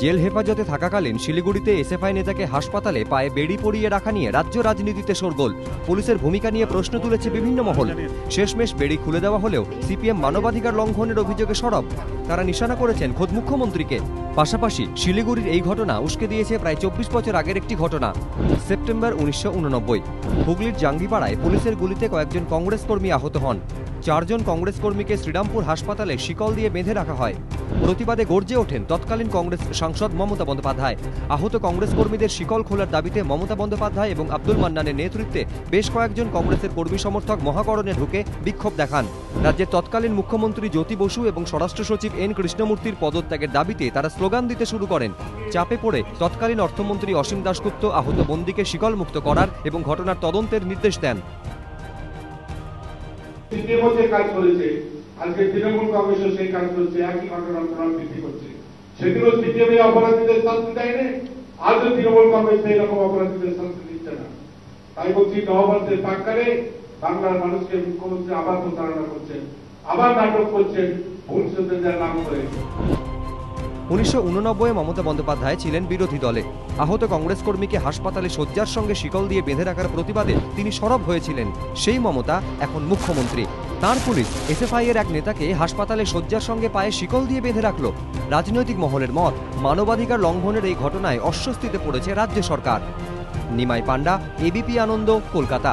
Jail হেফাজতে থাকাকালীন শিলিগুড়িতে এসএফআই নেতাকে হাসপাতালে পায়ে বেড়ি পরিয়ে রাখা নিয়ে রাজ্য রাজনীতিতে শোরগোল। পুলিশের ভূমিকা নিয়ে প্রশ্ন তুলেছে বিভিন্ন মহল। শেষমেশ বেড়ি খুলে দেওয়া হলেও সিপিএম মানবাধিকার লঙ্ঘনের অভিযোগে সরব। তারা নিশানা করেছেন খোদ মুখ্যমন্ত্রীকে। পাশাপাশি শিলিগুড়ির এই ঘটনা উস্কে দিয়েছে প্রায় 24 বছর আগের একটি ঘটনা। সেপ্টেম্বর 1989 হুগলির জাঙ্গিপাড়ায় পুলিশের গুলিতে কয়েকজন কংগ্রেস কর্মী আহত হন। 4 জন কংগ্রেস কর্মীকে শ্রীরামপুর হাসপাতালে শিকল দিয়ে বেঁধে রাখা হয়। প্রতিবাদে গর্জে ওঠেন তৎকালীন কংগ্রেস সাংসদ মমতা বন্দ্যোপাধ্যায়। আহত কংগ্রেস কর্মীদের শিকল খোলার দাবিতে মমতা বন্দ্যোপাধ্যায় এবং আব্দুল মান্নানের নেতৃত্বে বেশ কয়েকজন কংগ্রেসের কর্মী সমর্থক মহাকরণে ঢুকে বিক্ষোভ দেখান। রাজ্যের তৎকালীন মুখ্যমন্ত্রী জ্যোতি বসু এবং স্বরাষ্ট্র সচিব এন কৃষ্ণমূর্তির পদত্যাগের দাবিতে তারা স্লোগান দিতে শুরু করেন। চাপে পড়ে তৎকালীন অর্থমন্ত্রী অসীম দাশগুপ্ত আহত বন্দীকে শিকল মুক্ত করার এবং ঘটনার তদন্তের নির্দেশ দেন। কাজ করেছে আজকে তৃণমূল কংগ্রেসও সেই কাজ করছে, একই ঘটনার পুনরাবৃত্তি করছে। সেদিনও সিপিএম অপরাধীদের শাস্তি দেয়নি, আজও তৃণমূল কংগ্রেস এরকম অপরাধীদের শাস্তি দিচ্ছে না। তাই বলছি, নববর্ষের প্রাক্কালে বাংলার মানুষকে মুখ্যমন্ত্রী আবার প্রতারণা করছেন, আবার নাটক করছেন ভবিষ্যতের নাম করে। 1989 মমতা বন্দ্যোপাধ্যায় ছিলেন বিরোধী দলে। আহত কংগ্রেস কর্মীকে হাসপাতালে শয্যার সঙ্গে শিকল দিয়ে বেঁধে রাখার প্রতিবাদে তিনি সরব হয়েছিলেন। সেই মমতা এখন মুখ্যমন্ত্রী। তার পুলিশ এসএফআই এর এক নেতাকে হাসপাতালে শয্যার সঙ্গে পায়ে শিকল দিয়ে বেঁধে রাখল। রাজনৈতিক মহলের মত, মানবাধিকার লঙ্ঘনের এই ঘটনায় অস্বস্তিতে পড়েছে রাজ্য সরকার। নিমাই পান্ডা, এবিপি আনন্দ, কলকাতা।